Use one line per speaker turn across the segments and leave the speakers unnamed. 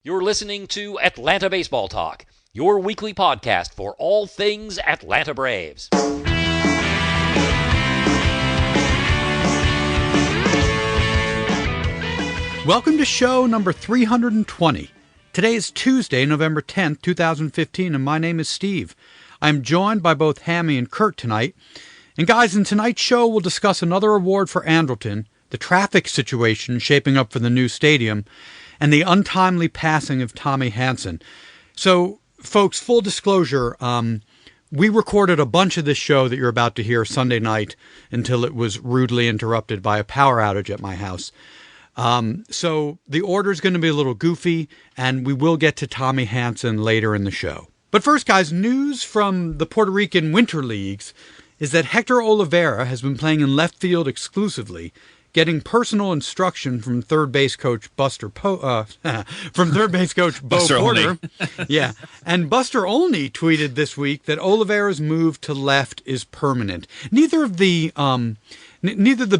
You're listening to Atlanta Baseball Talk, your weekly podcast for all things Atlanta Braves.
Welcome to show number 320. Today is Tuesday, November 10th, 2015, and my name is Steve. I'm joined by both Hammy and Kurt tonight. And guys, in tonight's show, we'll discuss another award for Andrelton, the traffic situation shaping up for the new stadium, and the untimely passing of Tommy Hanson. So, folks, full disclosure, we recorded a bunch of this show that you're about to hear Sunday night until it was rudely interrupted by a power outage at my house. So the order's going to be a little goofy, and we will get to Tommy Hanson later in the show. But first, guys, news from the Puerto Rican Winter Leagues is that Hector Olivera has been playing in left field exclusively, getting personal instruction from third base coach Bo Porter. Yeah, and Buster Olney tweeted this week that Olivera's move to left is permanent. Neither the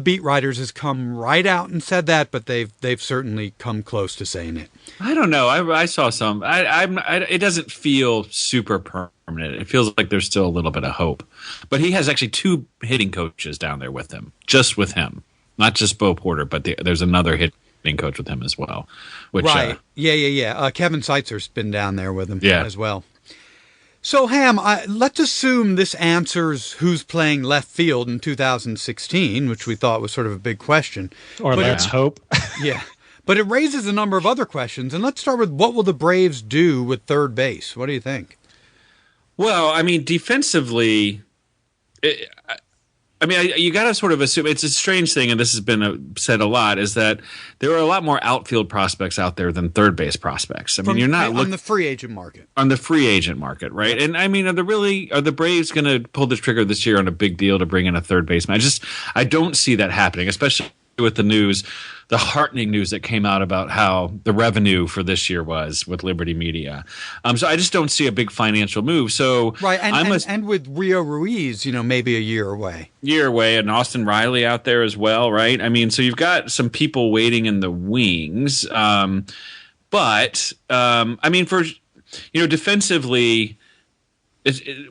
beat writers has come right out and said that, but they've certainly come close to saying it.
I don't know. I saw some. It doesn't feel super permanent. It feels like there's still a little bit of hope. But he has actually two hitting coaches down there with him, just with him. Not just Bo Porter, but there's another hitting coach with him as well. Which,
right. Yeah. Kevin Seitzer's been down there with him as well. So, Ham, let's assume this answers who's playing left field in 2016, which we thought was sort of a big question.
Or let's hope.
Yeah. But it raises a number of other questions. And let's start with, what will the Braves do with third base? What do you think?
Well, I mean, defensively, you got to sort of assume it's a strange thing, and this has been said a lot, is that there are a lot more outfield prospects out there than third base prospects. You're not
on the free agent market.
On the free agent market, right? And I mean, are the Braves going to pull the trigger this year on a big deal to bring in a third baseman? I don't see that happening, especially with the news, the heartening news that came out about how the revenue for this year was with Liberty Media. So I just don't see a big financial move. So
right, and with Rio Ruiz, maybe a year away.
And Austin Riley out there as well, right? I mean, so you've got some people waiting in the wings. But defensively,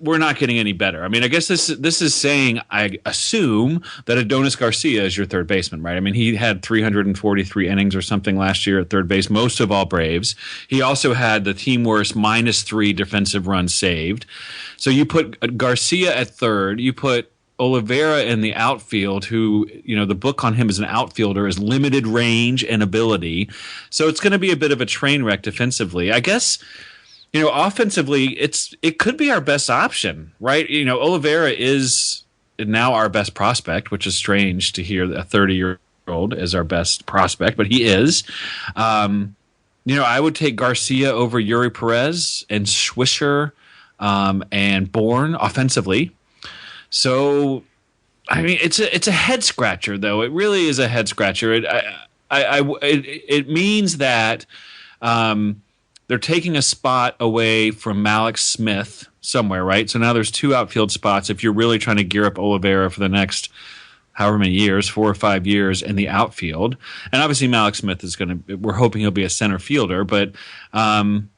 we're not getting any better. I mean, I guess this is saying, I assume, that Adonis Garcia is your third baseman, right? I mean, he had 343 innings or something last year at third base, most of all Braves. He also had the team worst -3 defensive runs saved. So you put Garcia at third, you put Olivera in the outfield, who, the book on him as an outfielder is limited range and ability. So it's going to be a bit of a train wreck defensively. I guess, offensively, it could be our best option, right? Olivera is now our best prospect, which is strange to hear a 30-year-old is our best prospect, but he is. I would take Garcia over Yuri Perez and Swisher and Bourne offensively. So, I mean, it's a head scratcher, though. It really is a head scratcher. It means that they're taking a spot away from Malik Smith somewhere, right? So now there's two outfield spots if you're really trying to gear up Olivera for the next however many years, 4 or 5 years in the outfield. And obviously Malik Smith we're hoping he'll be a center fielder, but and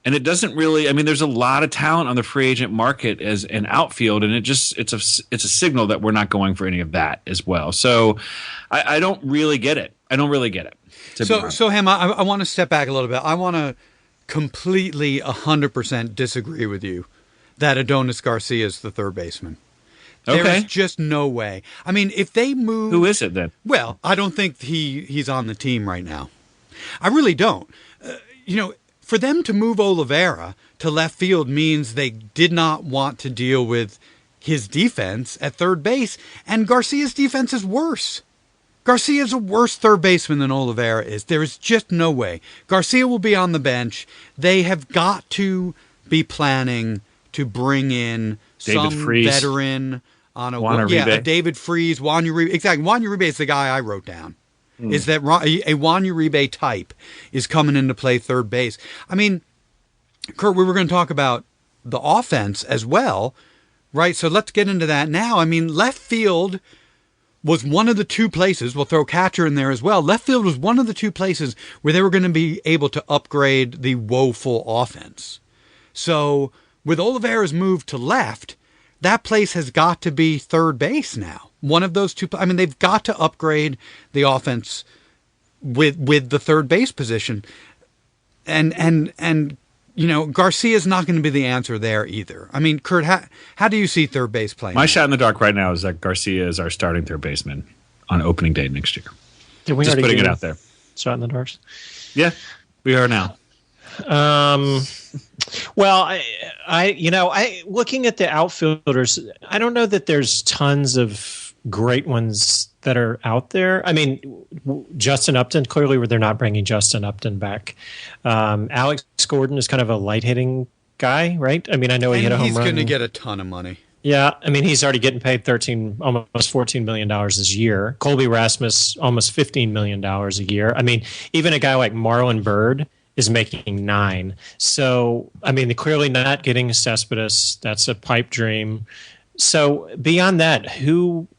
it doesn't really, there's a lot of talent on the free agent market as an outfield, and it's a signal that we're not going for any of that as well. So I don't really get it. So
Ham, I want to step back a little bit. I want to completely 100% disagree with you that Adonis Garcia is the third baseman. There's just no way. I mean, if they move...
Who is it then?
Well, I don't think he's on the team right now. I really don't. For them to move Olivera to left field means they did not want to deal with his defense at third base, and Garcia's defense is worse. Garcia is a worse third baseman than Olivera is. There is just no way. Garcia will be on the bench. They have got to be planning to bring in some veteran on a David Freese, Juan Uribe. Exactly. Juan Uribe is the guy I wrote down. Is that a Juan Uribe type is coming in to play third base. I mean, Kurt, we were going to talk about the offense as well, right? So let's get into that now. I mean, left field was one of the two places, we'll throw catcher in there as well, left field was one of the two places where they were going to be able to upgrade the woeful offense. So with Olivera's move to left, that place has got to be third base now. One of those two, I mean, they've got to upgrade the offense with the third base position. And you know, Garcia's not going to be the answer there either. I mean, Kurt, how do you see third base playing?
My shot in the dark right now is that Garcia is our starting third baseman on opening day next year.
Did we
just putting it out there?
Shot in the dark?
Yeah, we are now.
Well, I looking at the outfielders, I don't know that there's tons of great ones that are out there. I mean, Justin Upton, clearly they're not bringing Justin Upton back. Alex Gordon is kind of a light hitting guy, right? I mean, I know he hit a home run.
He's going to get a ton of money.
Yeah, I mean, he's already getting paid almost $14 million this year. Colby Rasmus, almost $15 million a year. I mean, even a guy like Marlon Byrd is making $9 million. So, I mean, they're clearly not getting Cespedes. That's a pipe dream. So, beyond that, who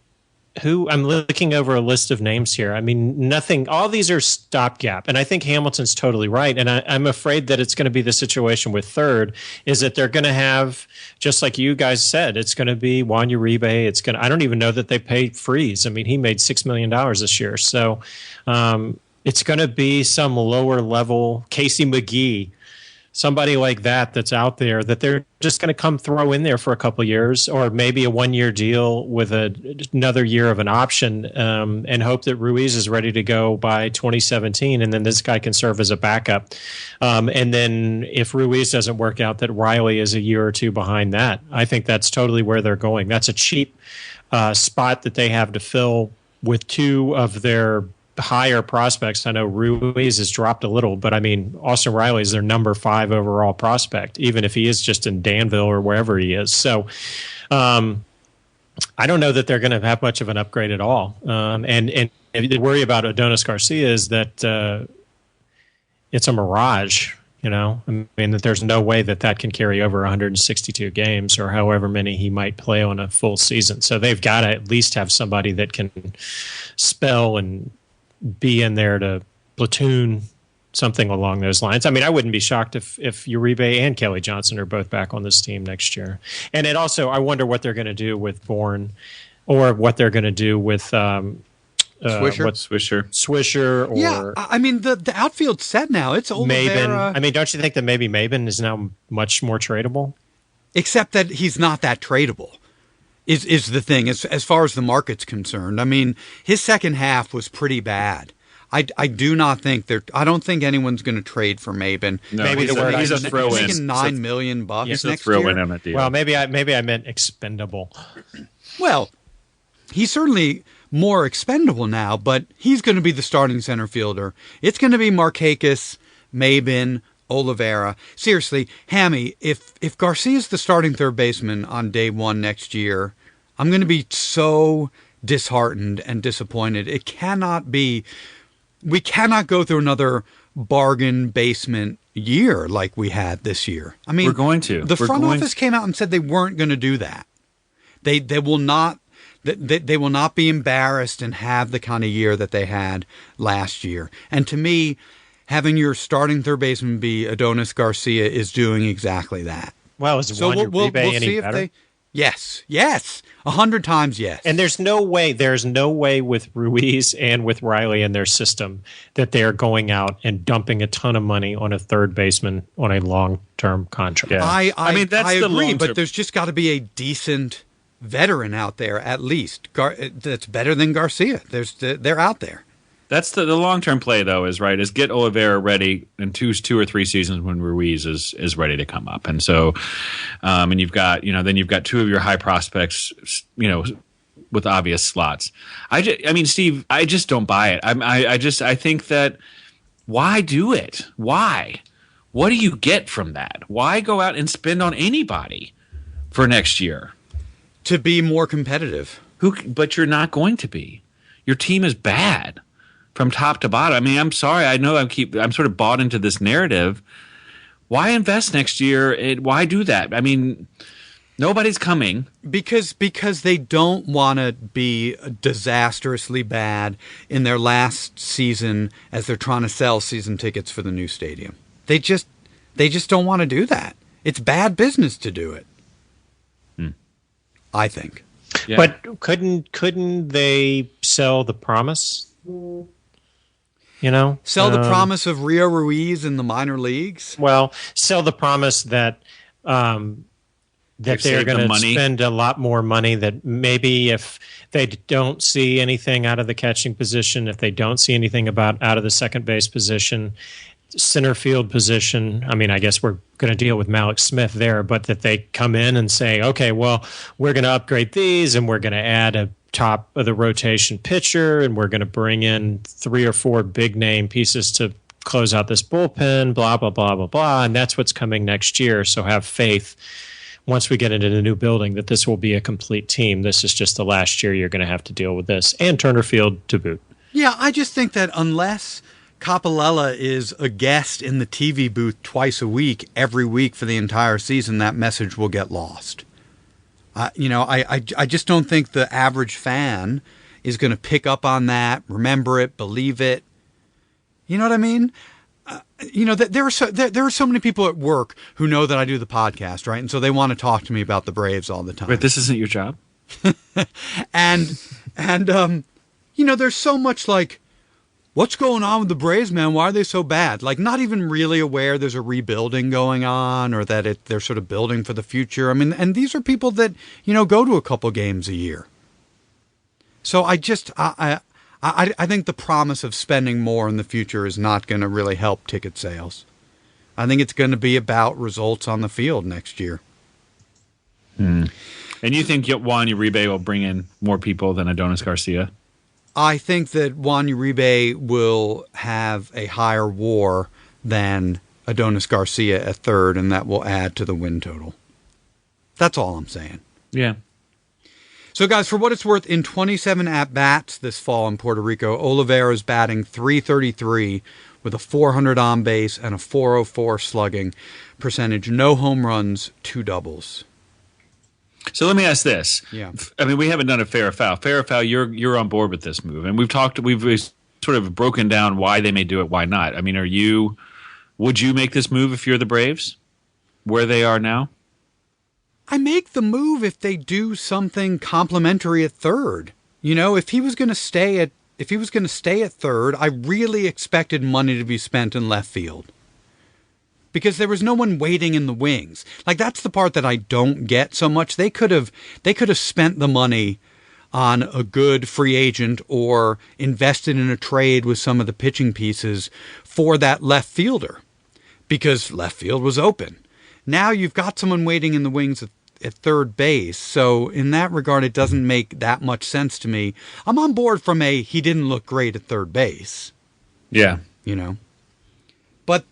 I'm looking over a list of names here. I mean, nothing. All these are stopgap, and I think Hamilton's totally right. And I'm afraid that it's going to be the situation with third is that they're going to have, just like you guys said, it's going to be Juan Uribe. It's going. I don't even know that they paid Freeze. I mean, he made $6 million this year, so it's going to be some lower level Casey McGee. Somebody like that's out there that they're just going to come throw in there for a couple of years, or maybe a 1-year deal with another year of an option, and hope that Ruiz is ready to go by 2017, and then this guy can serve as a backup. And then if Ruiz doesn't work out, that Riley is a year or two behind that. I think that's totally where they're going. That's a cheap spot that they have to fill with two of their higher prospects. I know Ruiz has dropped a little, but I mean, Austin Riley is their number 5 overall prospect, even if he is just in Danville or wherever he is. So I don't know that they're going to have much of an upgrade at all. And the worry about Adonis Garcia is that it's a mirage. You know, I mean, that there's no way that can carry over 162 games or however many he might play on a full season. So they've got to at least have somebody that can spell and be in there to platoon, something along those lines. I mean, I wouldn't be shocked if Uribe and Kelly Johnson are both back on this team next year. And it also, I wonder what they're going to do with Bourne, or what they're going to do with Swisher. Or
yeah, I mean, the outfield's set now. It's Olivera.
Maben. I mean, don't you think that maybe Maben is now much more tradable?
Except that he's not that tradable. Is the thing as far as the market's concerned. I mean, his second half was pretty bad. I do not think I don't think anyone's going to trade for Maben.
No, maybe he's a throw-in.
He's making $9 million
he's
next
a throw-in
year.
on that deal.
Well, maybe I meant expendable.
Well, he's certainly more expendable now, but he's going to be the starting center fielder. It's going to be Markakis, Maben, Olivera. Seriously, Hammy, if Garcia's the starting third baseman on day 1 next year, I'm going to be so disheartened and disappointed. It cannot be. We cannot go through another bargain basement year like we had this year. I mean,
we're going to.
The front office came out and said they weren't going to do that. They will not. They will not be embarrassed and have the kind of year that they had last year. And to me, having your starting third baseman be Adonis Garcia is doing exactly that.
Well, is Juan Uribe any better?
Yes, 100 times yes.
And there's no way with Ruiz and with Riley in their system that they are going out and dumping a ton of money on a third baseman on a long-term contract.
Yeah. I mean, I agree, but there's just got to be a decent veteran out there at least that's better than Garcia. They're out there.
That's the long-term play, though, is get Olivera ready in two or three seasons when Ruiz is ready to come up. And so, and you've got, then you've got two of your high prospects, with obvious slots. I mean, Steve, I just don't buy it. I think that why do it? Why? What do you get from that? Why go out and spend on anybody for next year?
To be more competitive.
But you're not going to be. Your team is bad from top to bottom. I mean, I'm sorry. I know I'm sort of bought into this narrative. Why invest next year? Why do that? I mean, Nobody's coming.
Because they don't want to be disastrously bad in their last season as they're trying to sell season tickets for the new stadium. They just don't want to do that. It's bad business to do it. I think.
Yeah.
But couldn't they sell the promise?
Sell the promise of Rio Ruiz in the minor leagues?
Well, sell the promise that they're going to spend a lot more money, that maybe if they don't see anything out of the catching position, if they don't see anything out of the second base position, center field position, I mean, I guess we're going to deal with Malik Smith there, but that they come in and say, okay, well, we're going to upgrade these and we're going to add a top of the rotation pitcher and we're going to bring in 3 or 4 big name pieces to close out this bullpen, blah, blah, blah, blah, blah. And that's what's coming next year. So have faith once we get into the new building that this will be a complete team. This is just the last year you're going to have to deal with this, and Turner Field to boot.
Yeah, I just think that unless Capalella is a guest in the TV booth twice a week, every week for the entire season, that message will get lost. I just don't think the average fan is going to pick up on that, remember it, believe it. You know what I mean? There are so many people at work who know that I do the podcast, right? And so they want to talk to me about the Braves all the time.
But this isn't your job.
and there's so much like, what's going on with the Braves, man? Why are they so bad? Like, not even really aware there's a rebuilding going on or that they're sort of building for the future. I mean, and these are people that, go to a couple games a year. So I think the promise of spending more in the future is not going to really help ticket sales. I think it's going to be about results on the field next year.
And you think Juan Uribe will bring in more people than Adonis Garcia?
I think that Juan Uribe will have a higher WAR than Adonis Garcia at third, and that will add to the win total. That's all I'm saying.
Yeah.
So, guys, for what it's worth, in 27 at-bats this fall in Puerto Rico, Olivera is batting .333 with a 400 on base and a .404 slugging percentage. No home runs, 2 doubles.
So let me ask this.
Yeah.
I mean, we haven't done a fair or foul. Fair or foul, you're on board with this move. And we've sort of broken down why they may do it, why not. I mean, would you make this move if you're the Braves, where they are now?
I make the move if they do something complimentary at third. If he was going to stay at third, I really expected money to be spent in left field. Because there was no one waiting in the wings. Like, that's the part that I don't get so much. They could have spent the money on a good free agent or invested in a trade with some of the pitching pieces for that left fielder, because left field was open. Now you've got someone waiting in the wings at third base. So in that regard, it doesn't make that much sense to me. I'm on board from he didn't look great at third base.
Yeah.
But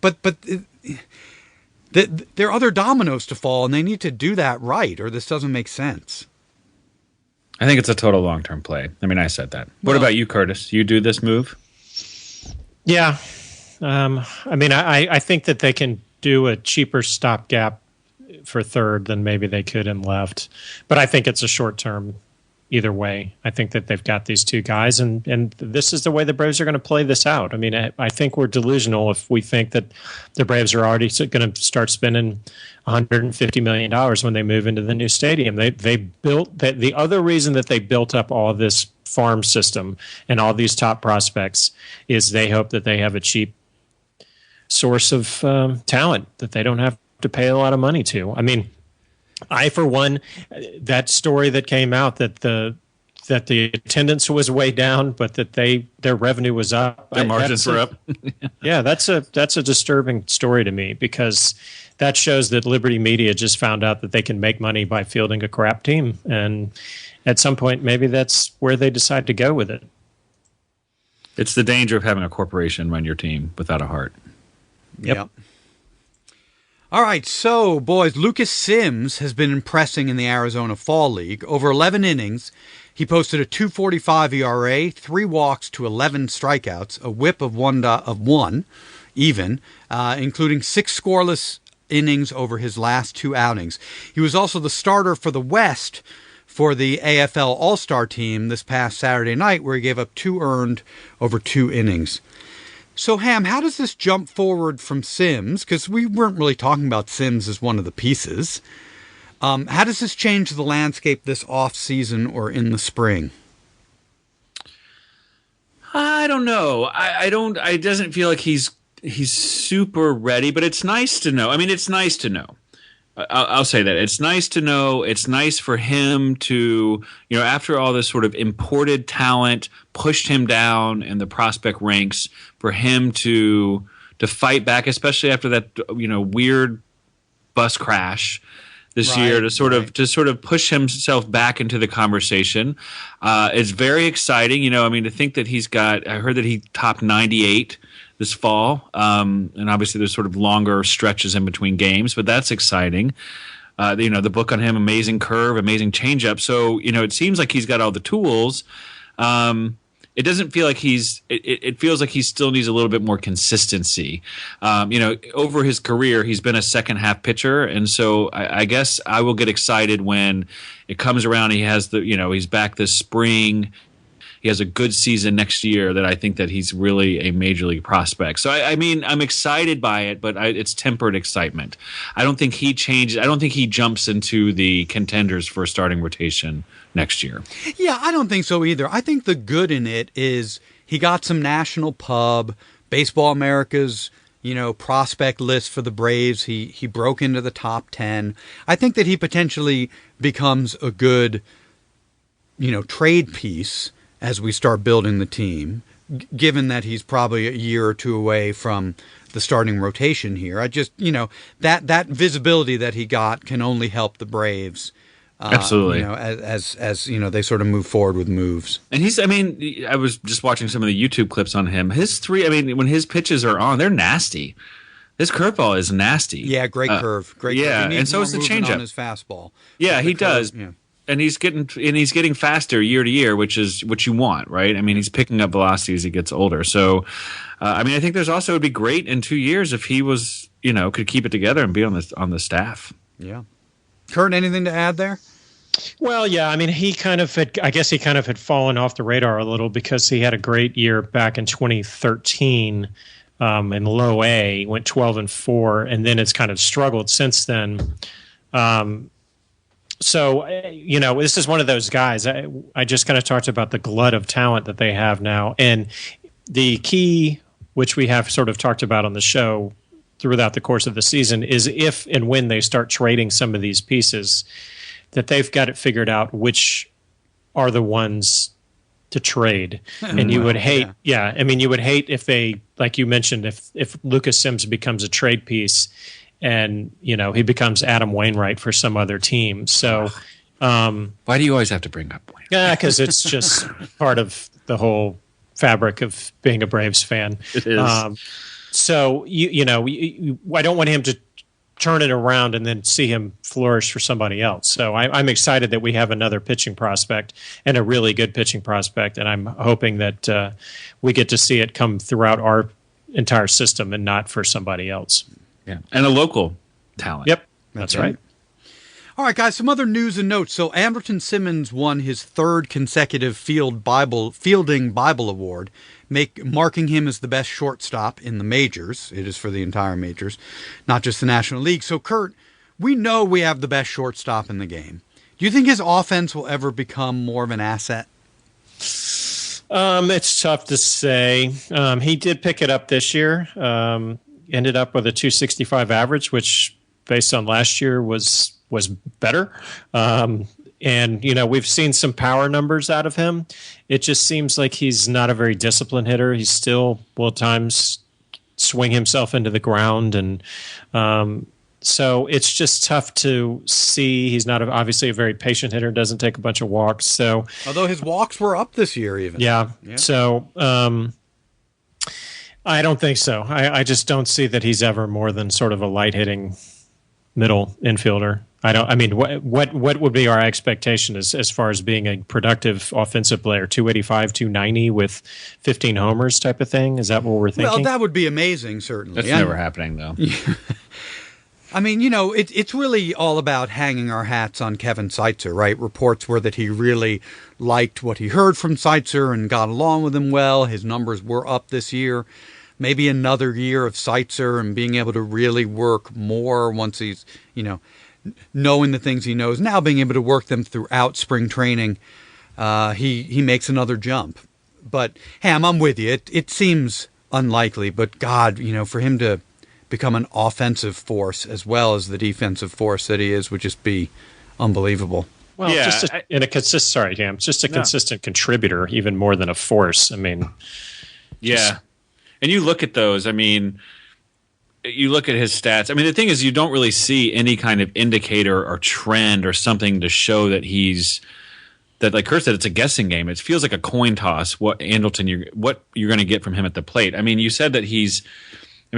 there are other dominoes to fall, and they need to do that right, or this doesn't make sense.
I think it's a total long-term play. I mean, I said that. What about you, Curtis? You do this move?
Yeah. I mean, I think that they can do a cheaper stopgap for third than maybe they could in left. But I think it's a short-term either way. I think that they've got these two guys, and this is the way the Braves are going to play this out. I mean, I think we're delusional if we think that the Braves are already going to start spending $150 million when they move into the new stadium. They built the other reason that they built up all this farm system and all these top prospects is they hope that they have a cheap source of talent that they don't have to pay a lot of money to. I mean, for one, that story that came out that the attendance was way down, but that their revenue was up.
Their margins were up.
Yeah, that's a disturbing story to me, because that shows that Liberty Media just found out that they can make money by fielding a crap team, and at some point maybe that's where they decide to go with it.
It's the danger of having a corporation run your team without a heart.
Yep. All right, so, boys, Lucas Sims has been impressing in the Arizona Fall League. Over 11 innings, he posted a .245 ERA, 3 walks to 11 strikeouts, a whip of one even, including 6 scoreless innings over his last 2 outings. He was also the starter for the West for the AFL All-Star team this past Saturday night, where he gave up 2 earned over 2 innings. So, Ham, how does this jump forward from Sims? Because we weren't really talking about Sims as one of the pieces. How does this change the landscape this off-season or in the spring?
I don't know. I don't. It doesn't feel like he's super ready, but it's nice to know. I mean, it's nice to know. I'll say that. It's nice to know. It's nice for him to, after all this sort of imported talent pushed him down in the prospect ranks, for him to fight back, especially after that, weird bus crash this year, to sort of push himself back into the conversation. It's very exciting. To think that I heard that he topped 98 this fall. And obviously there's sort of longer stretches in between games, but that's exciting. The book on him, amazing curve, amazing changeup. So, it seems like he's got all the tools. It doesn't feel like it feels like he still needs a little bit more consistency. Over his career, he's been a second half pitcher. And so I guess I will get excited when it comes around. He has he's back this spring. He has a good season next year that I think that he's really a major league prospect. So, I'm excited by it, but it's tempered excitement. I don't think he changes. I don't think he jumps into the contenders for a starting rotation next year.
Yeah, I don't think so either. I think the good in it is he got some national pub, Baseball America's, prospect list for the Braves. He broke into the top 10. I think that he potentially becomes a good, trade piece as we start building the team, given that he's probably a year or 2 away from the starting rotation here. I just, that visibility that he got can only help the Braves.
Absolutely.
As they sort of move forward with moves. And
I was just watching some of the YouTube clips on him. When his pitches are on, they're nasty. His curveball is nasty.
Yeah, great curve. Great curve.
And so is the changeup
on his fastball.
Yeah, he does. Yeah. And he's getting faster year to year, which is what you want, right? He's picking up velocity as he gets older. So, I think there's also, it'd be great in 2 years if he was, could keep it together and be on the staff.
Yeah. Kurt, anything to add there?
Well, yeah. He kind of had fallen off the radar a little because he had a great year back in 2013 in low A, went 12-4, and then it's kind of struggled since then. So, this is one of those guys. I just kind of talked about the glut of talent that they have now. And the key, which we have sort of talked about on the show throughout the course of the season, is if and when they start trading some of these pieces, that they've got it figured out which are the ones to trade. And you would hate, you would hate if they, like you mentioned, if Lucas Sims becomes a trade piece and, he becomes Adam Wainwright for some other team. So,
why do you always have to bring up Wainwright?
Yeah, because it's just part of the whole fabric of being a Braves fan.
It is.
So, I don't want him to turn it around and then see him flourish for somebody else. So I'm excited that we have another pitching prospect and a really good pitching prospect, and I'm hoping that we get to see it come throughout our entire system and not for somebody else.
Yeah, and a local talent.
Yep, that's right.
All right, guys, some other news and notes. So Andrelton Simmons won his 3rd consecutive Fielding Bible Award, marking him as the best shortstop in the majors. It is for the entire majors, not just the National League. So, Kurt, we know we have the best shortstop in the game. Do you think his offense will ever become more of an asset?
It's tough to say. He did pick it up this year. Ended up with a 265 average, which based on last year was better. And, we've seen some power numbers out of him. It just seems like he's not a very disciplined hitter. He's still will at times swing himself into the ground. And so it's just tough to see. He's not obviously a very patient hitter, doesn't take a bunch of walks. So,
although his walks were up this year even.
Yeah. So I don't think so. I just don't see that he's ever more than sort of a light hitting middle infielder. What would be our expectation as far as being a productive offensive player? 285, 290 with 15 homers type of thing? Is that what we're thinking?
Well, that would be amazing, certainly.
That's never happening, though.
I mean, it's really all about hanging our hats on Kevin Seitzer, right? Reports were that he really liked what he heard from Seitzer and got along with him well. His numbers were up this year. Maybe another year of Seitzer and being able to really work more once he's, knowing the things he knows now, being able to work them throughout spring training. He makes another jump. But, Ham, I'm with you. It seems unlikely, but God, for him to become an offensive force as well as the defensive force that he is would just be unbelievable.
Well, just a consistent contributor, even more than a force. I mean,
yeah. And you look at those. I mean, you look at his stats. I mean, the thing is, you don't really see any kind of indicator or trend or something to show that that, like Kurt said, it's a guessing game. It feels like a coin toss. What you're going to get from him at the plate. I mean, you said that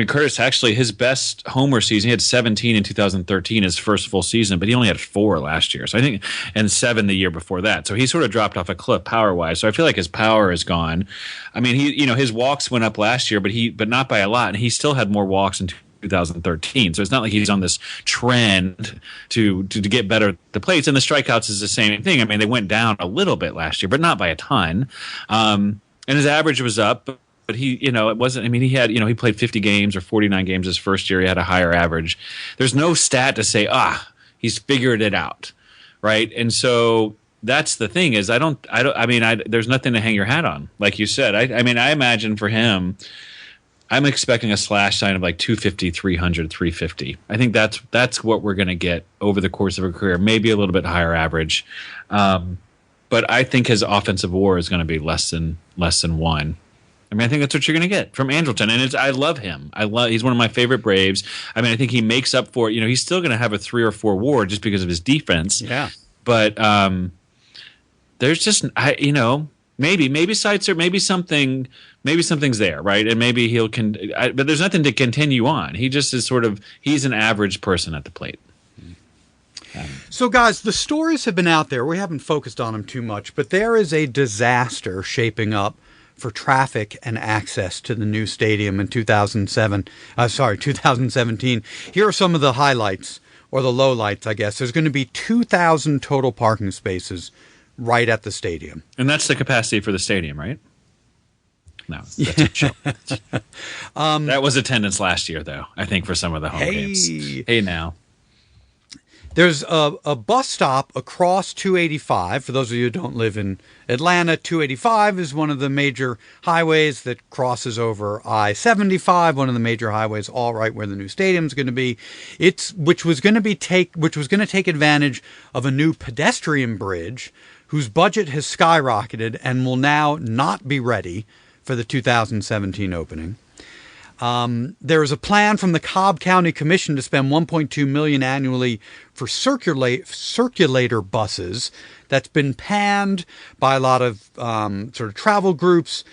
Curtis, actually, his best homer season, he had 17 in 2013, his first full season, but he only had 4 last year. So I think, and 7 the year before that. So he sort of dropped off a cliff power-wise. So I feel like his power is gone. I mean, his walks went up last year, but not by a lot, and he still had more walks in 2013. So it's not like he's on this trend to get better at the plates. And the strikeouts is the same thing. I mean, they went down a little bit last year, but not by a ton. And his average was up. But he, it wasn't. I mean, he had, he played 50 games or 49 games his first year. He had a higher average. There's no stat to say, he's figured it out, right? And so that's the thing is, there's nothing to hang your hat on, like you said. I imagine for him, I'm expecting a slash sign of like 250, 300, 350. I think that's what we're going to get over the course of a career, maybe a little bit higher average. But I think his offensive WAR is going to be less than 1. I mean, I think that's what you're going to get from Andrelton, and I love him. He's one of my favorite Braves. I mean, I think he makes up for it. He's still going to have a 3 or 4 WAR just because of his defense.
Yeah.
But there's just maybe Seitzer, maybe something's there, right? And maybe but there's nothing to continue on. He just is he's an average person at the plate.
So, guys, the stories have been out there. We haven't focused on them too much, but there is a disaster shaping up for traffic and access to the new stadium in 2017. Here are some of the highlights, or the lowlights, I guess. There's going to be 2,000 total parking spaces right at the stadium.
And that's the capacity for the stadium, right? No, that's a joke. That was attendance last year, though, I think, for some of the home games. Hey, now.
There's a bus stop across 285. For those of you who don't live in Atlanta, 285 is one of the major highways that crosses over I-75, one of the major highways, all right where the new stadium is going to be. Which was going to take advantage of a new pedestrian bridge whose budget has skyrocketed and will now not be ready for the 2017 opening. There is a plan from the Cobb County Commission to spend $1.2 million annually for circulator buses. That's been panned by a lot of sort of travel groups,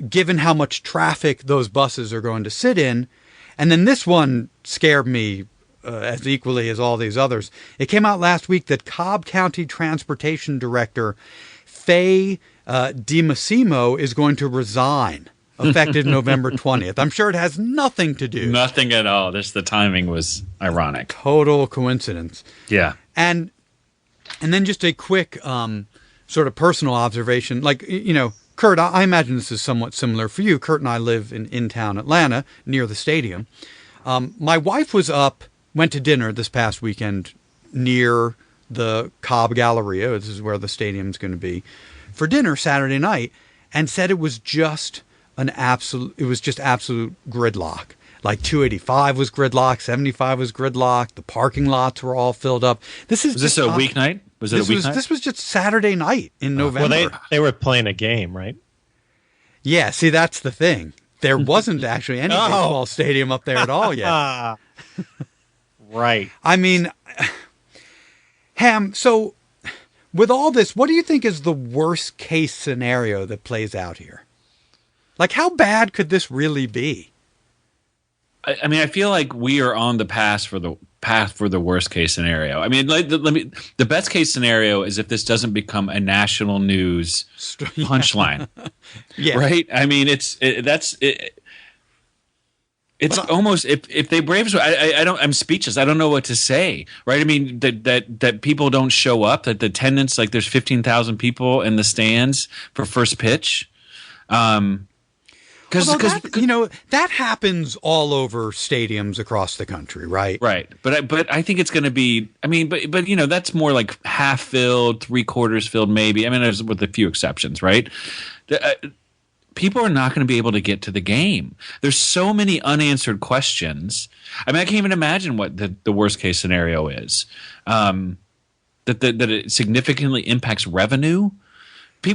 given how much traffic those buses are going to sit in. And then this one scared me as equally as all these others. It came out last week that Cobb County Transportation Director Faye DiMassimo is going to resign, effective November 20th. I'm sure it has nothing to do.
Nothing at all. Just the timing was ironic.
Total coincidence.
Yeah.
And then just a quick sort of personal observation. Like, Kurt, I imagine this is somewhat similar for you. Kurt and I live in town Atlanta, near the stadium. My wife went to dinner this past weekend near the Cobb Galleria. This is where the stadium's going to be. For dinner Saturday night, and said it was just absolute gridlock. Like 285 was gridlock, 75 was gridlock, the parking lots were all filled up.
Was this a weeknight?
This was just Saturday night in November.
Well, they were playing a game, right?
Yeah, see, that's the thing. There wasn't actually any baseball stadium up there at all yet.
Right.
I mean, Ham, so with all this, what do you think is the worst case scenario that plays out here? Like, how bad could this really be?
I mean, I feel like we are on the path for the worst case scenario. I mean, the best case scenario is if this doesn't become a national news punchline.
Yeah.
Right? I mean, It's almost if they Braves. I don't. I'm speechless. I don't know what to say. Right. I mean that people don't show up. That the attendance, like there's 15,000 people in the stands for first pitch. Because
that happens all over stadiums across the country, right?
Right. But I think it's going to be. I mean, but that's more like half filled, 3/4 filled, maybe. I mean, there's with a few exceptions, right? People are not going to be able to get to the game. There's so many unanswered questions. I mean, I can't even imagine what the worst case scenario is. That it significantly impacts revenue.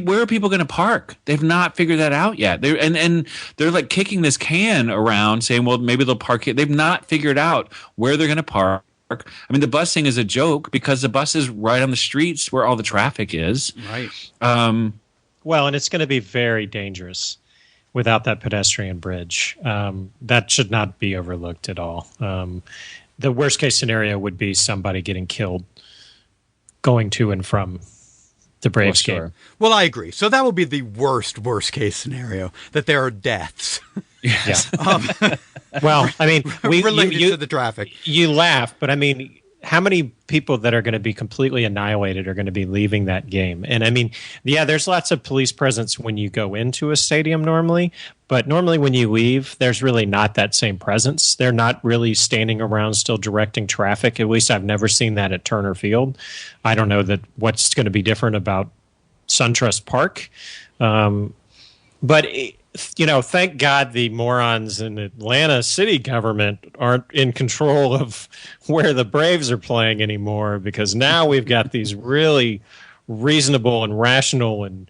Where are people going to park? They've not figured that out yet. They're like kicking this can around, saying, "Well, maybe they'll park it." They've not figured out where they're going to park. I mean, the busing is a joke because the bus is right on the streets where all the traffic is.
Right.
Well, and it's going to be very dangerous without that pedestrian bridge. That should not be overlooked at all. The worst case scenario would be somebody getting killed going to and from the Braves game.
Well, I agree. So that would be the worst case scenario, that there are deaths.
Yes.
Well, I mean,
related to the traffic.
You laugh, but I mean, how many people that are going to be completely annihilated are going to be leaving that game? And I mean, yeah, there's lots of police presence when you go into a stadium normally, but normally when you leave, there's really not that same presence. They're not really standing around still directing traffic. At least I've never seen that at Turner Field. I don't know what's going to be different about SunTrust Park. But thank God the morons in Atlanta city government aren't in control of where the Braves are playing anymore, because now we've got these really reasonable and rational and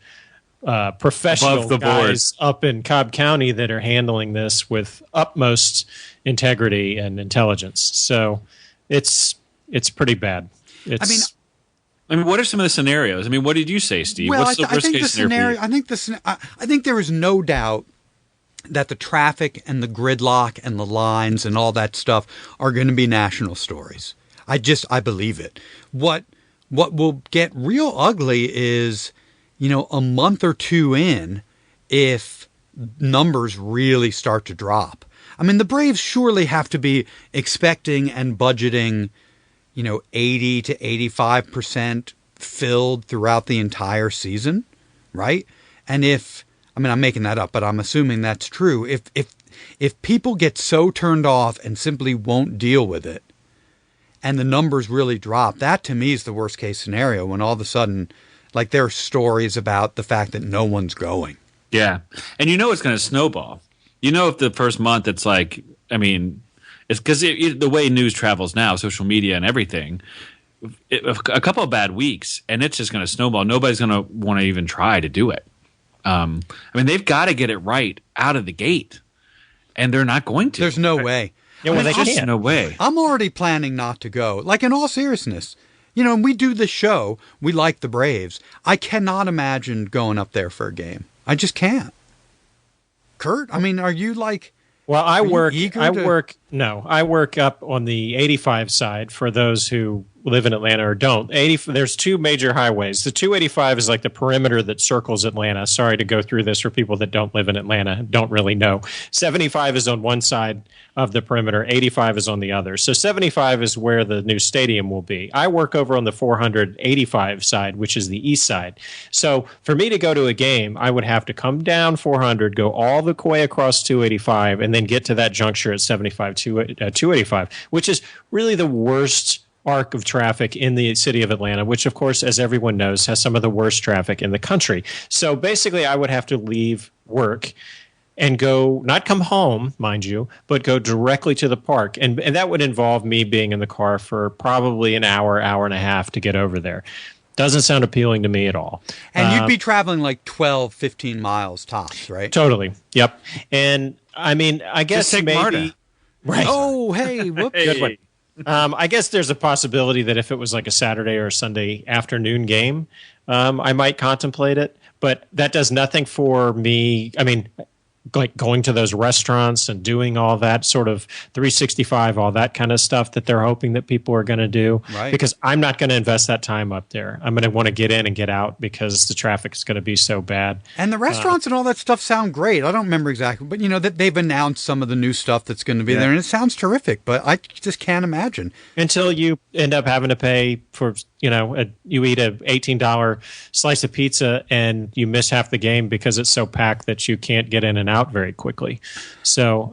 professional guys up in Cobb County that are handling this with utmost integrity and intelligence. So it's pretty bad.
I mean, what are some of the scenarios? I mean, what did you say, Steve?
Well,
what's the worst case scenario?
I think there is no doubt that the traffic and the gridlock and the lines and all that stuff are going to be national stories. I believe it. What will get real ugly is, a month or two in, if numbers really start to drop. I mean, the Braves surely have to be expecting and budgeting 80 to 85% filled throughout the entire season, right? And I'm making that up, but I'm assuming that's true. If people get so turned off and simply won't deal with it, and the numbers really drop, that to me is the worst case scenario, when all of a sudden, like, there are stories about the fact that no one's going.
Yeah. And it's going to snowball. If the first month it's like, I mean, it's because the way news travels now, social media and everything, a couple of bad weeks, and it's just going to snowball. Nobody's going to want to even try to do it. I mean, they've got to get it right out of the gate, and they're not going to.
There's no way.
Yeah, well, they
just
can't.
No way.
I'm already planning not to go. Like, in all seriousness, we do this show. We like the Braves. I cannot imagine going up there for a game. I just can't. Kurt, I mean, are you like...
Well, I work up on the 85 side for those who live in Atlanta or don't. There's two major highways. The 285 is like the perimeter that circles Atlanta. Sorry to go through this for people that don't live in Atlanta, don't really know. 75 is on one side of the perimeter. 85 is on the other. So 75 is where the new stadium will be. I work over on the 485 side, which is the east side. So for me to go to a game, I would have to come down 400, go all the way across 285, and then get to that juncture at 75 285, which is really the worst arc of traffic in the city of Atlanta, which, of course, as everyone knows, has some of the worst traffic in the country. So basically, I would have to leave work and go, not come home, mind you, but go directly to the park. And that would involve me being in the car for probably an hour and a half to get over there. Doesn't sound appealing to me at all.
And you'd be traveling like 12, 15 miles tops, right?
Totally. Yep. And I mean, I guess
just take
maybe...
Marta.
Right. Oh, hey, whoops.
Hey.
Good one. I guess there's a possibility that if it was like a Saturday or Sunday afternoon game, I might contemplate it. But that does nothing for me. I mean, like going to those restaurants and doing all that sort of 365, all that kind of stuff that they're hoping that people are going to do.
Right.
Because I'm not going to invest that time up there. I'm going to want to get in and get out because the traffic is going to be so bad.
And the restaurants and all that stuff sound great. I don't remember exactly, but that they've announced some of the new stuff that's going to be there, and it sounds terrific. But I just can't imagine
until you end up having to pay for you eat a $18 slice of pizza and you miss half the game because it's so packed that you can't get in and out very quickly. So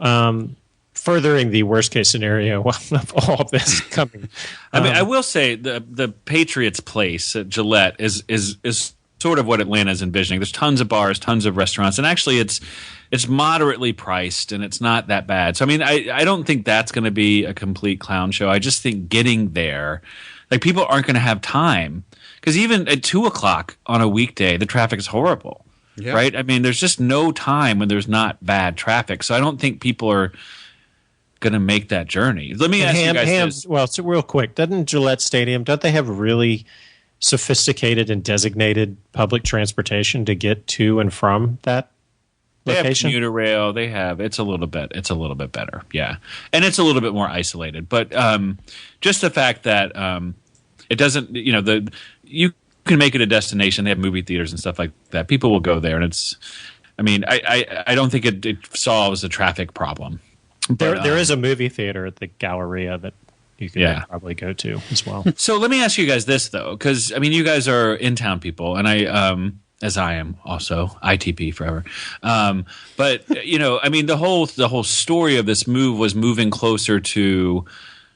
furthering the worst case scenario of all of this coming.
I mean, I will say the Patriots place at Gillette is sort of what Atlanta's envisioning. There's tons of bars, tons of restaurants, and actually it's moderately priced and it's not that bad. So I mean, I don't think that's going to be a complete clown show. I just think getting there, like, people aren't going to have time, because even at 2:00 on a weekday, the traffic is horrible. Yeah. Right? I mean, there's just no time when there's not bad traffic. So I don't think people are going to make that journey. Let me ask you guys this.
Well, so real quick, don't they have really sophisticated and designated public transportation to get to and from that location?
They have commuter rail. They have. It's a little bit better. Yeah. And it's a little bit more isolated. But just the fact that it doesn't, you can make it a destination. They have movie theaters and stuff like that. People will go there, and I don't think it solves the traffic problem. But,
there is a movie theater at the Galleria that you could probably go to as well.
So let me ask you guys this, though, because I mean, you guys are in-town people, and as I am also, ITP forever. But I mean, the whole story of this move was moving closer to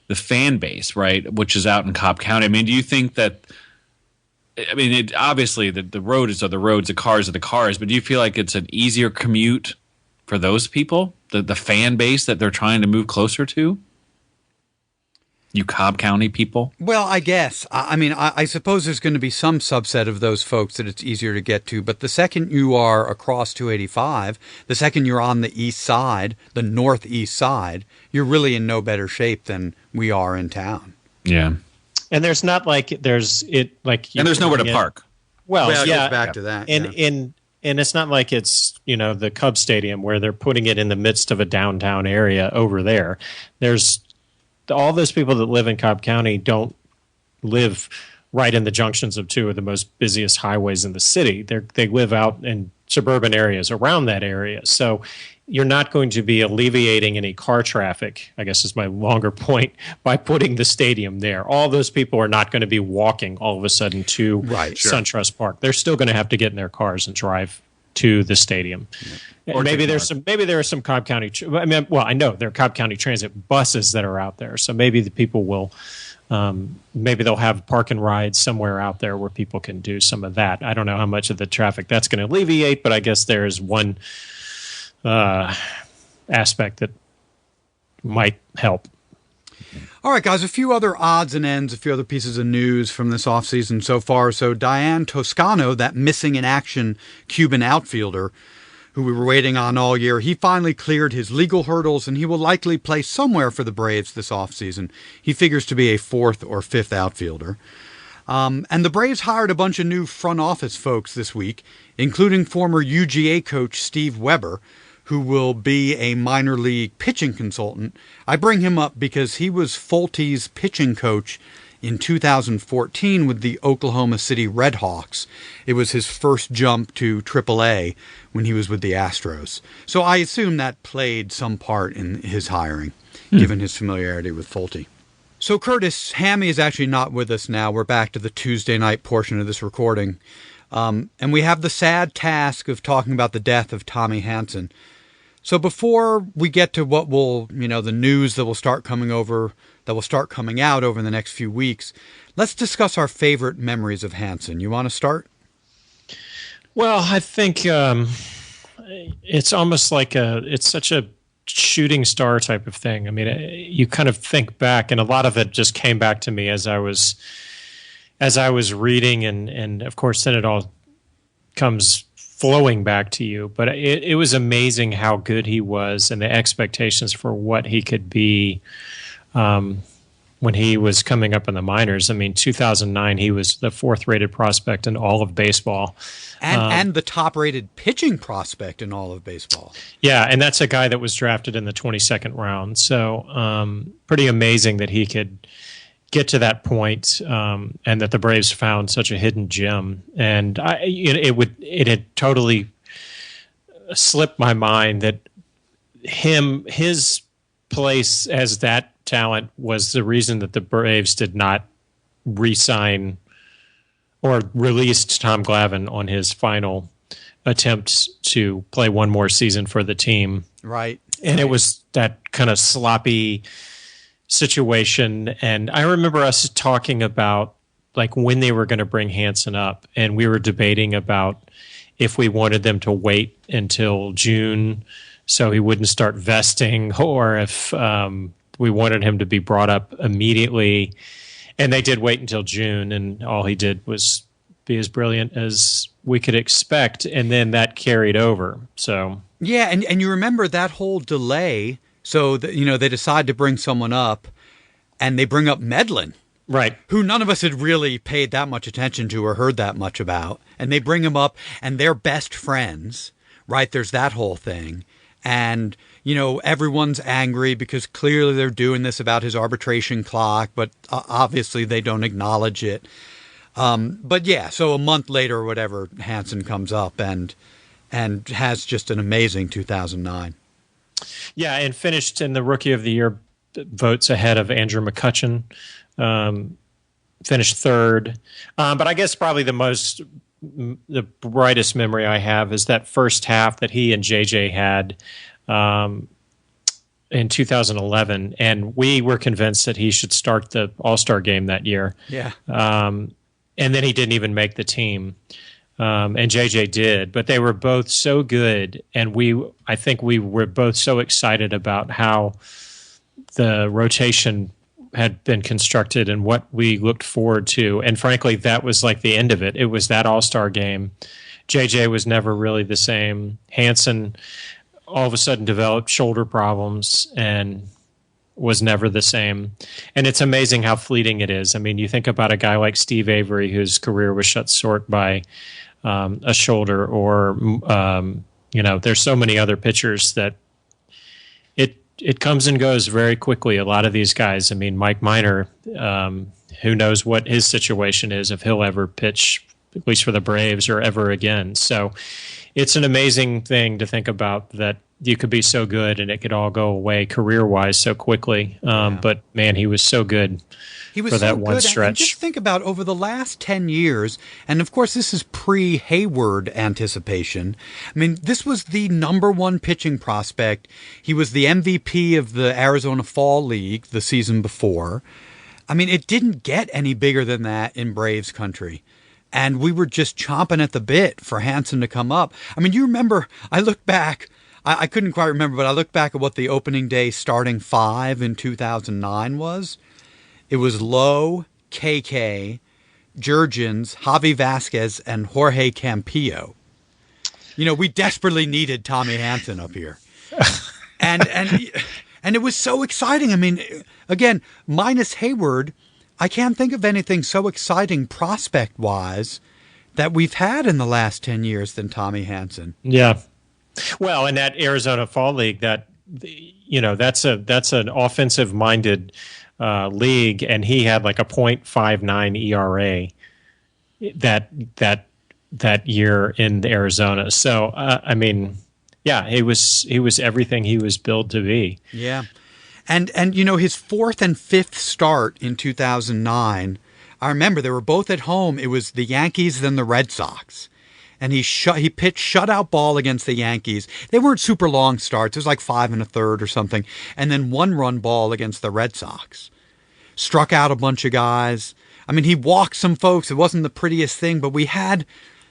the fan base, right, which is out in Cobb County. I mean, do you think that? I mean, obviously the roads are the roads, the cars are the cars, but do you feel like it's an easier commute for those people, the fan base that they're trying to move closer to? You Cobb County people?
Well, I guess. I mean, I suppose there's going to be some subset of those folks that it's easier to get to. But the second you are across 285, the second you're on the east side, the northeast side, you're really in no better shape than we are in town.
Yeah.
And there's not like and there's
nowhere to park.
Well, it goes back to that.
And it's not like it's, the Cubs Stadium where they're putting it in the midst of a downtown area over there. There's all those people that live in Cobb County don't live right in the junctions of two of the most busiest highways in the city. They live out in suburban areas around that area. So you're not going to be alleviating any car traffic, I guess is my longer point, by putting the stadium there. All those people are not going to be walking all of a sudden to SunTrust Park. They're still going to have to get in their cars and drive to the stadium. Yeah. Or maybe there are some Cobb County. I know there are Cobb County Transit buses that are out there. So maybe the people will. Maybe they'll have park and rides somewhere out there where people can do some of that. I don't know how much of the traffic that's going to alleviate, but I guess there is one aspect that might help.
All right, guys, a few other odds and ends, a few other pieces of news from this offseason so far. So Diane Toscano, that missing in action Cuban outfielder who we were waiting on all year, he finally cleared his legal hurdles, and he will likely play somewhere for the Braves this offseason. He figures to be a fourth or fifth outfielder. And the Braves hired a bunch of new front office folks this week, including former UGA coach Steve Weber, who will be a minor league pitching consultant. I bring him up because he was Fulte's pitching coach in 2014 with the Oklahoma City Redhawks. It was his first jump to AAA when he was with the Astros. So I assume that played some part in his hiring, given his familiarity with Fulte. So Curtis, Hammy is actually not with us now. We're back to the Tuesday night portion of this recording. And we have the sad task of talking about the death of Tommy Hanson. So before we get to what will, the news that will start coming out over the next few weeks, let's discuss our favorite memories of Hanson. You want to start?
Well, I think it's almost like it's such a shooting star type of thing. I mean, you kind of think back, and a lot of it just came back to me as I was reading, and of course, then it all comes flowing back to you. But it was amazing how good he was, and the expectations for what he could be when when he was coming up in the minors. I mean, 2009, he was the 4th-rated prospect in all of baseball.
And the top-rated pitching prospect in all of baseball.
Yeah, and that's a guy that was drafted in the 22nd round. So pretty amazing that he could get to that point, and that the Braves found such a hidden gem. And it had totally slipped my mind that his place as that talent was the reason that the Braves did not re-sign or released Tom Glavine on his final attempt to play one more season for the team.
Right.
And it was that kind of sloppy situation. And I remember us talking about like when they were going to bring Hanson up, and we were debating about if we wanted them to wait until June so he wouldn't start vesting, or if we wanted him to be brought up immediately. And they did wait until June, and all he did was be as brilliant as we could expect, and then that carried over. So
yeah, and you remember that whole delay. So that, they decide to bring someone up, and they bring up Medlin,
right,
who none of us had really paid that much attention to or heard that much about. And they bring him up, and they're best friends, right? There's that whole thing. And, everyone's angry because clearly they're doing this about his arbitration clock, but obviously they don't acknowledge it. But yeah, so a month later or whatever, Hanson comes up and has just an amazing 2009.
Yeah, and finished in the Rookie of the Year votes ahead of Andrew McCutchen. Finished 3rd. But I guess probably the brightest memory I have is that first half that he and JJ had in 2011, and we were convinced that he should start the All-Star game that year.
Yeah.
And then he didn't even make the team, and JJ did. But they were both so good, and I think we were both so excited about how the rotation had been constructed and what we looked forward to. And frankly, that was like the end of it. It was that All-Star game. JJ was never really the same. Hanson all of a sudden developed shoulder problems and was never the same. And it's amazing how fleeting it is. I mean, you think about a guy like Steve Avery, whose career was shut short by a shoulder, or, there's so many other pitchers that it comes and goes very quickly. A lot of these guys, I mean, Mike Minor, who knows what his situation is, if he'll ever pitch, at least for the Braves, or ever again. So it's an amazing thing to think about, that you could be so good and it could all go away career-wise so quickly. But, man, he was so good for that one stretch.
And just think about over the last 10 years, and of course this is pre-Hayward anticipation. I mean, this was the number one pitching prospect. He was the MVP of the Arizona Fall League the season before. I mean, it didn't get any bigger than that in Braves country. And we were just chomping at the bit for Hanson to come up. I mean, you remember, I look back, I couldn't quite remember, but I look back at what the opening day starting 5 in 2009 was. It was Lowe, KK, Jurgens, Javi Vasquez, and Jorge Campillo. We desperately needed Tommy Hanson up here. And it was so exciting. I mean, again, minus Hayward, I can't think of anything so exciting prospect-wise that we've had in the last 10 years than Tommy Hanson.
Yeah. Well, in that Arizona Fall League, that's an offensive-minded league, and he had like a .59 ERA that year in Arizona. So, I mean, yeah, he was everything he was billed to be.
Yeah. And his 4th and 5th start in 2009, I remember they were both at home. It was the Yankees, then the Red Sox. And he pitched shutout ball against the Yankees. They weren't super long starts. It was like 5 1/3 or something. And then 1-run ball against the Red Sox. Struck out a bunch of guys. I mean, he walked some folks. It wasn't the prettiest thing, but we had,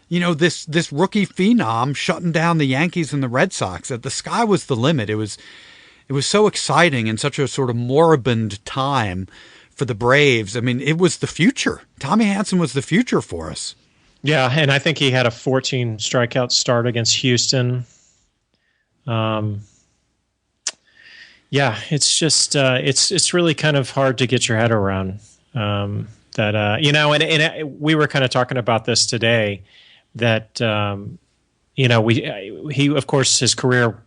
this rookie phenom shutting down the Yankees and the Red Sox. The sky was the limit. It was so exciting and such a sort of moribund time for the Braves. I mean, it was the future. Tommy Hanson was the future for us.
Yeah, and I think he had a 14 strikeout start against Houston. Yeah, it's just it's really kind of hard to get your head around. We were kind of talking about this today. That he of course his career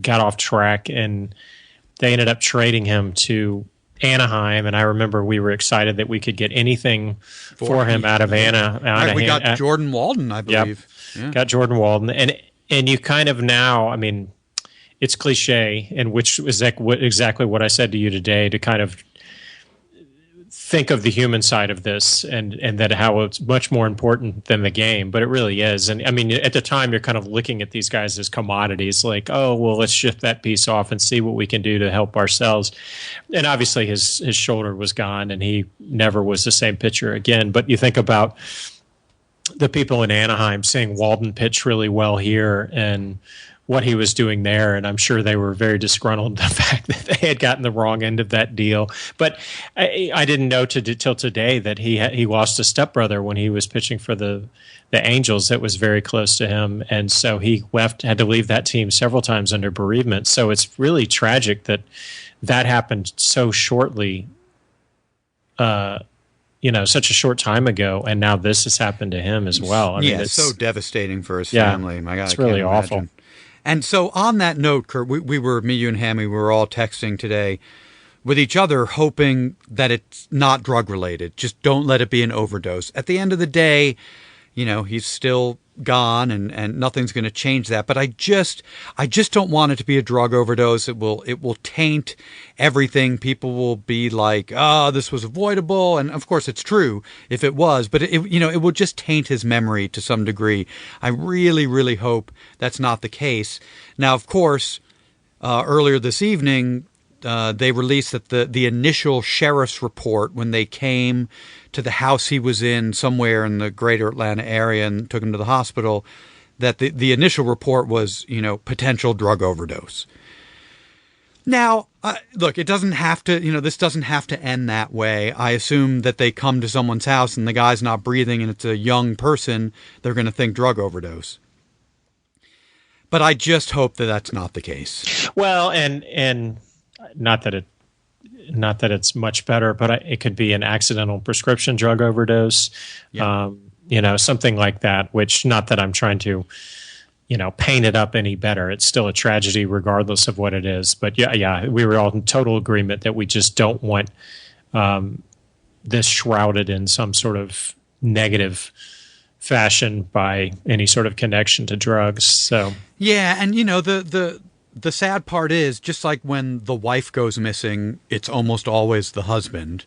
got off track, and they ended up trading him to Anaheim. And I remember we were excited that we could get anything for him out of Anaheim.
Right, we got Jordan Walden, I believe.
Yep, yeah. Got Jordan Walden, and you kind of now, I mean, it's cliche, and which is exactly what I said to you today, to kind of think of the human side of this, and that how it's much more important than the game, but it really is. And I mean, at the time, you're kind of looking at these guys as commodities, like, oh, well, let's shift that piece off and see what we can do to help ourselves. And obviously, his shoulder was gone, and he never was the same pitcher again. But you think about the people in Anaheim seeing Walden pitch really well here, and what he was doing there, and I'm sure they were very disgruntled the fact that they had gotten the wrong end of that deal. But I didn't know till today that he lost a stepbrother when he was pitching for the Angels that was very close to him, and so he had to leave that team several times under bereavement. So it's really tragic that happened so shortly, such a short time ago, and now this has happened to him as well. I mean,
it's so devastating for his family. My God,
it's really awful.
And so on that note, Kurt, me, you, and Hammy, we were all texting today with each other, hoping that it's not drug-related. Just don't let it be an overdose. At the end of the day, he's still gone, and nothing's going to change that. But I just don't want it to be a drug overdose. It will taint everything. People will be like, "Oh, this was avoidable," and of course it's true if it was. But it will just taint his memory to some degree. I really, really hope that's not the case. Now, of course, earlier this evening, they released that the initial sheriff's report when they came to the house he was in somewhere in the greater Atlanta area and took him to the hospital, that the initial report was, potential drug overdose. Now, look, it doesn't have to, this doesn't have to end that way. I assume that they come to someone's house and the guy's not breathing and it's a young person, they're going to think drug overdose. But I just hope that that's not the case.
Well, and not that it's much better, but it could be an accidental prescription drug overdose, something like that, which, not that I'm trying to, paint it up any better. It's still a tragedy regardless of what it is. But yeah, we were all in total agreement that we just don't want this shrouded in some sort of negative fashion by any sort of connection to drugs. So
yeah, and the sad part is, just like when the wife goes missing, it's almost always the husband.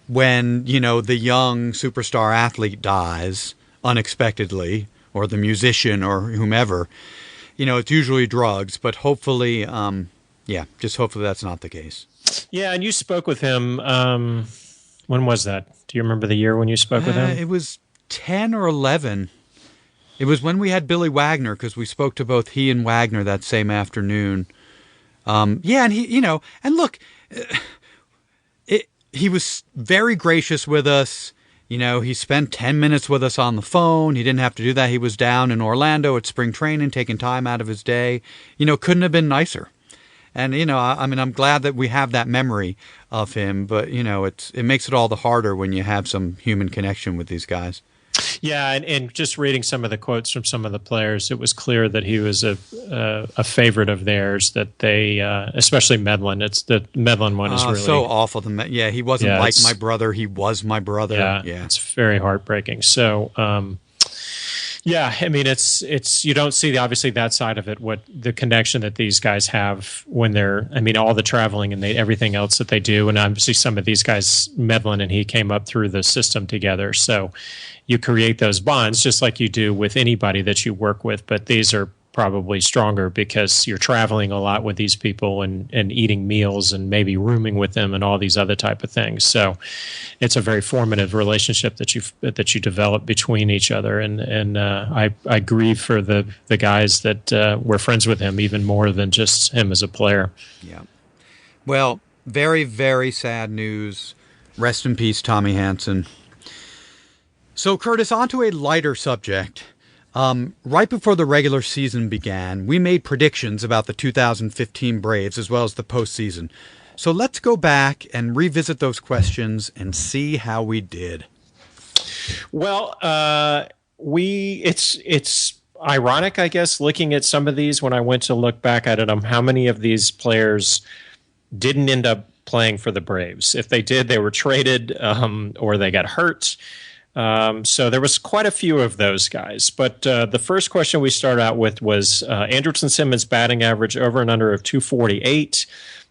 When, the young superstar athlete dies unexpectedly, or the musician or whomever, it's usually drugs. But hopefully, just hopefully that's not the case.
Yeah, and you spoke with him. When was that? Do you remember the year when you spoke with him?
It was 10 or 11. It was when we had Billy Wagner, because we spoke to both he and Wagner that same afternoon. And he, and look, he was very gracious with us. He spent 10 minutes with us on the phone. He didn't have to do that. He was down in Orlando at spring training, taking time out of his day. Couldn't have been nicer. And, I'm glad that we have that memory of him, but, it makes it all the harder when you have some human connection with these guys.
Yeah, and just reading some of the quotes from some of the players, it was clear that he was a favorite of theirs. That they, especially Medlin, it's the Medlin one is really
so awful. He wasn't like my brother; he was my brother.
Yeah, it's very heartbreaking. So, it's you don't see obviously that side of it. What the connection that these guys have when they're, all the traveling and everything else that they do, and obviously some of these guys, Medlin and he came up through the system together, so. You create those bonds just like you do with anybody that you work with, but these are probably stronger because you're traveling a lot with these people and eating meals and maybe rooming with them and all these other type of things. So it's a very formative relationship that you develop between each other. And I grieve for the guys that were friends with him even more than just him as a player.
Yeah. Well, very, very sad news. Rest in peace, Tommy Hanson. So, Curtis, on to a lighter subject. Right before the regular season began, we made predictions about the 2015 Braves as well as the postseason. So let's go back and revisit those questions and see how we did.
Well, it's ironic, I guess, looking at some of these when I went to look back at it, how many of these players didn't end up playing for the Braves. If they did, they were traded or they got hurt. So there was quite a few of those guys. But the first question we started out with was Andrelton Simmons' batting average over and under of 248.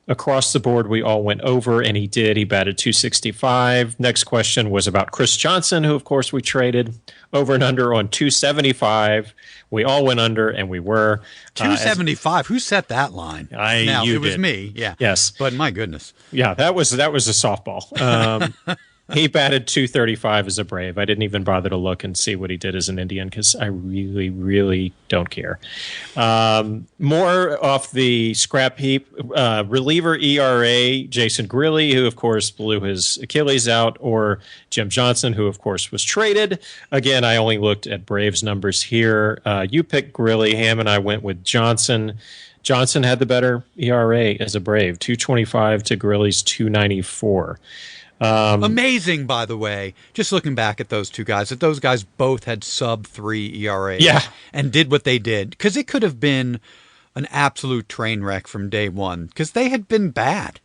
Across the board, we all went over, and he did. He batted 265. Next question was about Chris Johnson, who, of course, we traded over and under on 275. We all went under, and we were.
275? Who set that line? It was me, yeah.
Yes.
But my goodness.
Yeah, that was a softball. He batted 235 as a Brave. I didn't even bother to look and see what he did as an Indian because I really, really don't care. More off the scrap heap, reliever ERA, Jason Grilli, who, of course, blew his Achilles out, or Jim Johnson, who, of course, was traded. Again, I only looked at Braves numbers here. You picked Grilli. Ham and I went with Johnson. Johnson had the better ERA as a Brave, 225 to Grilli's 294.
Amazing, by the way, just looking back at those two guys, that those guys both had sub-3 ERA and did what they did. Because it could have been an absolute train wreck from day one because they had been bad.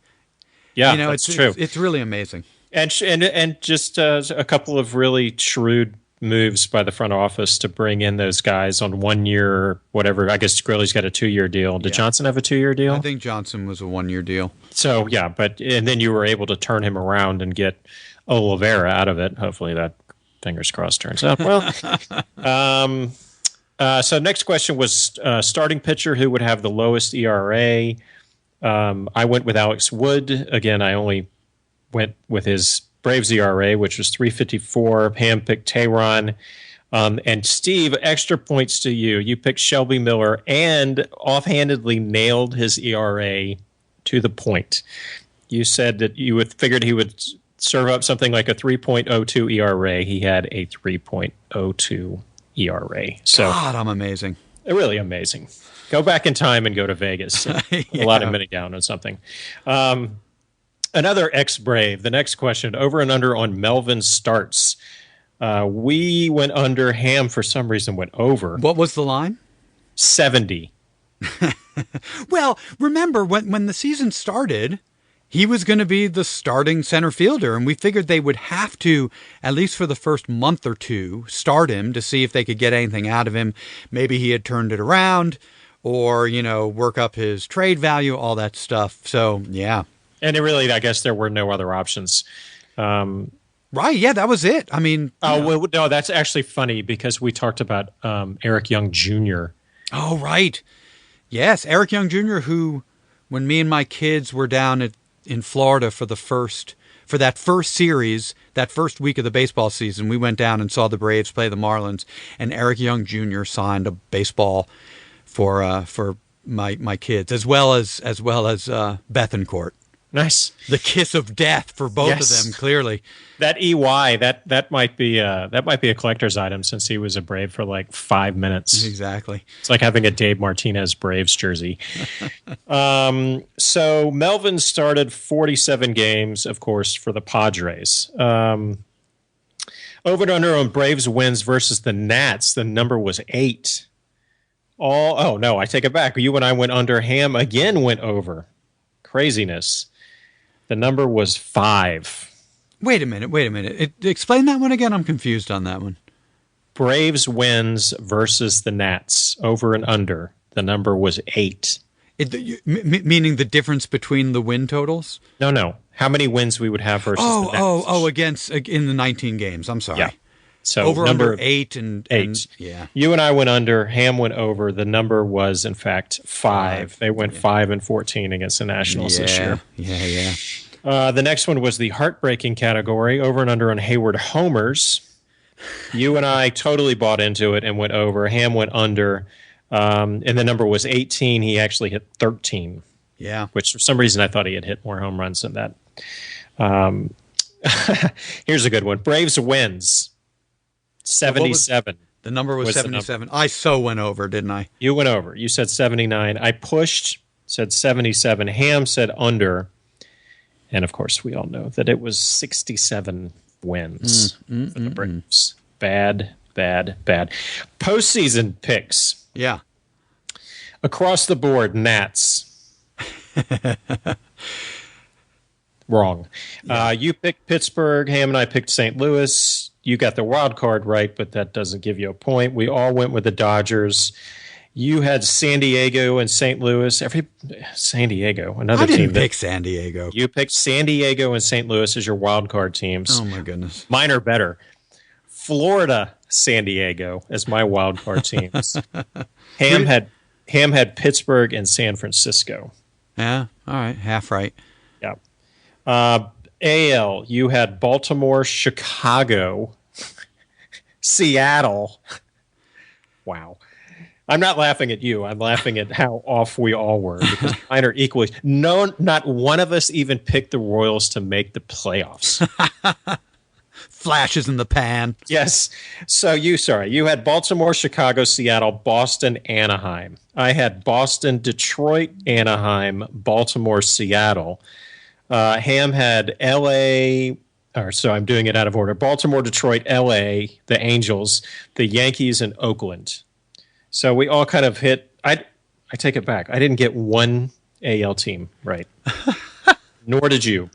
Yeah, that's true.
It's really amazing.
And just a couple of really shrewd moves by the front office to bring in those guys on 1 year, whatever. I guess Grilli's got a 2-year deal. Did Johnson have a 2-year deal?
I think Johnson was a 1-year deal.
So, yeah, and then you were able to turn him around and get Olivera out of it. Hopefully that, fingers crossed, turns out well. So next question was starting pitcher who would have the lowest ERA. I went with Alex Wood. Again, I only went with his Braves ERA, which was 3.54. Ham picked Tehran. And Steve, extra points to you. You picked Shelby Miller and offhandedly nailed his ERA to the point. You said that you figured he would serve up something like a 3.02 ERA. He had a 3.02 ERA. So,
God, I'm amazing.
Really amazing. Go back in time and go to Vegas. A lot of money down on something. Another ex-Brave. The next question, over and under on Melvin starts. We went under. Ham, for some reason, went over.
What was the line?
70.
Well, remember, when the season started, he was going to be the starting center fielder, and we figured they would have to, at least for the first month or two, start him to see if they could get anything out of him. Maybe he had turned it around or, work up his trade value, all that stuff. So, yeah.
And really, I guess there were no other options.
Right, yeah, that was it. I mean...
well, no, that's actually funny because we talked about Eric Young Jr.
Oh, right. Yes, Eric Young Jr., who, when me and my kids were down in Florida for that first series, that first week of the baseball season, we went down and saw the Braves play the Marlins, and Eric Young Jr. signed a baseball for my kids, as well as Bethancourt.
Nice.
The kiss of death for both of them, clearly.
That EY, that might be a collector's item since he was a Brave for like 5 minutes.
Exactly.
It's like having a Dave Martinez Braves jersey. So Melvin started 47 games, of course, for the Padres. Over and under on Braves wins versus the Nats, the number was 8. Oh no, I take it back. You and I went under. Ham again went over. Craziness. The number was 5.
Wait a minute. Explain that one again. I'm confused on that one.
Braves wins versus the Nats, over and under. The number was 8.
Meaning the difference between the win totals?
No. How many wins we would have versus the Nats?
Against in the 19 games. I'm sorry.
Yeah. So
over
number
under 8 and
8.
Yeah.
You and I went under. Ham went over. The number was in fact 5. They went 5-14 against the Nationals this year.
Yeah.
The next one was the heartbreaking category, over and under on Hayward homers. You and I totally bought into it and went over. Ham went under, and the number was 18. He actually hit 13.
Yeah.
Which for some reason I thought he had hit more home runs than that. Here's a good one. Braves wins. 77.
The number was
Was the
77. I so went over, didn't I?
You went over. You said 79. I pushed, said 77. Ham said under. And, of course, we all know that it was 67 wins for the Braves. Bad, bad, bad. Postseason picks.
Yeah.
Across the board, Nats. Wrong. You picked Pittsburgh. Ham and I picked St. Louis. You got the wild card right, but that doesn't give you a point. We all went with the Dodgers. You had San Diego and St. Louis. San Diego, another team.
I didn't pick San Diego.
You picked San Diego and St. Louis as your wild card teams.
Oh, my goodness.
Mine are better. Florida, San Diego as my wild card teams. Ham had Pittsburgh and San Francisco.
Yeah, all right, half right.
Yeah. AL, you had Baltimore, Chicago, Seattle. Wow. I'm not laughing at you. I'm laughing at how off we all were because mine are equally. No, not one of us even picked the Royals to make the playoffs.
Flashes in the pan.
Yes. So you had Baltimore, Chicago, Seattle, Boston, Anaheim. I had Boston, Detroit, Anaheim, Baltimore, Seattle. Ham had L.A. So I'm doing it out of order. Baltimore, Detroit, L.A., the Angels, the Yankees, and Oakland. So we all kind of hit. I take it back. I didn't get one AL team right. Nor did you.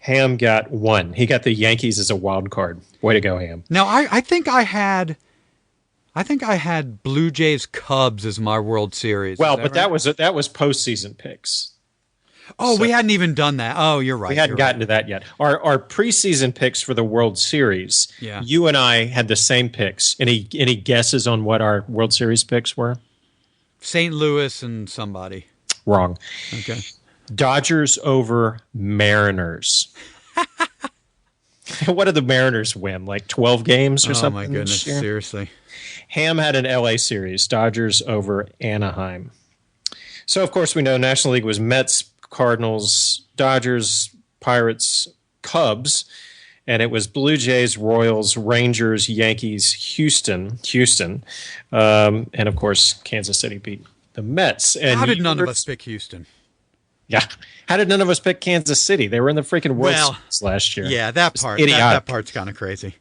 Ham got one. He got the Yankees as a wild card. Way to go, Ham.
Now I think I had Blue Jays Cubs as my World Series.
Well, but that was postseason picks.
Oh, so we hadn't even done that. Oh, you're right.
We hadn't gotten to that yet. Our preseason picks for the World Series.
Yeah.
You and I had the same picks. Any guesses on what our World Series picks were?
St. Louis and somebody.
Wrong.
Okay.
Dodgers over Mariners. What did the Mariners win? Like 12 games or something?
Oh, my goodness. Seriously.
Ham had an LA series. Dodgers over Anaheim. So, of course, we know National League was Mets, Cardinals, Dodgers, Pirates, Cubs. And it was Blue Jays, Royals, Rangers, Yankees, Houston. And, of course, Kansas City beat the Mets. And
how did none of us pick Houston?
Yeah. How did none of us pick Kansas City? They were in the freaking World Series last year.
Yeah, that part's kind of crazy.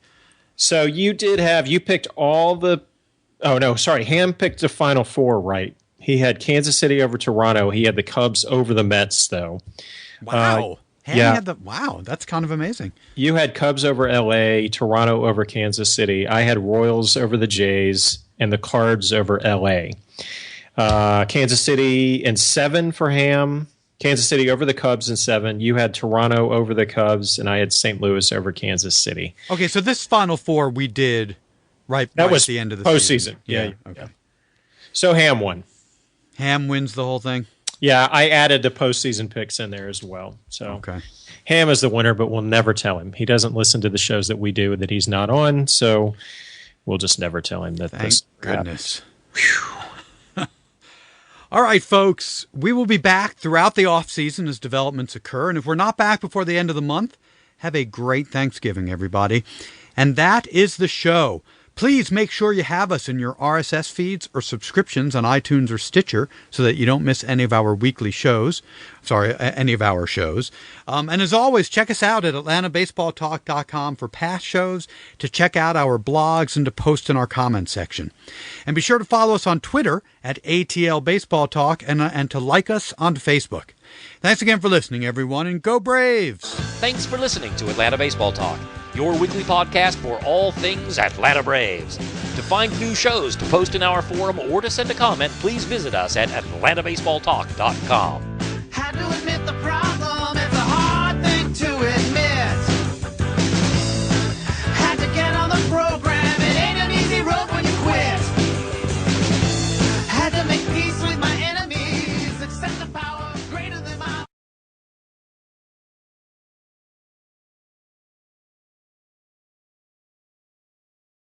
So you picked all the – oh, no, sorry. Ham picked the Final Four right. He had Kansas City over Toronto. He had the Cubs over the Mets, though.
Wow.
Yeah.
Wow, that's kind of amazing.
You had Cubs over L.A., Toronto over Kansas City. I had Royals over the Jays and the Cards over L.A. Kansas City in 7 for Ham. Kansas City over the Cubs in 7. You had Toronto over the Cubs, and I had St. Louis over Kansas City.
Okay, so this Final Four we did right
was
at the end of the
postseason. Yeah. Okay. So Ham won.
Ham wins the whole thing?
Yeah, I added the postseason picks in there as well. So
okay. Ham
is the winner, but we'll never tell him. He doesn't listen to the shows that we do that he's not on, so we'll just never tell him that.
Thank goodness. All right, folks, we will be back throughout the off-season as developments occur. And if we're not back before the end of the month, have a great Thanksgiving, everybody. And that is the show. Please make sure you have us in your RSS feeds or subscriptions on iTunes or Stitcher so that you don't miss any of our weekly shows. Any of our shows. And as always, check us out at AtlantaBaseballTalk.com for past shows, to check out our blogs, and to post in our comment section. And be sure to follow us on Twitter at ATL Baseball Talk and to like us on Facebook. Thanks again for listening, everyone, and go Braves!
Thanks for listening to Atlanta Baseball Talk, your weekly podcast for all things Atlanta Braves. To find new shows, to post in our forum, or to send a comment, please visit us at AtlantaBaseballTalk.com.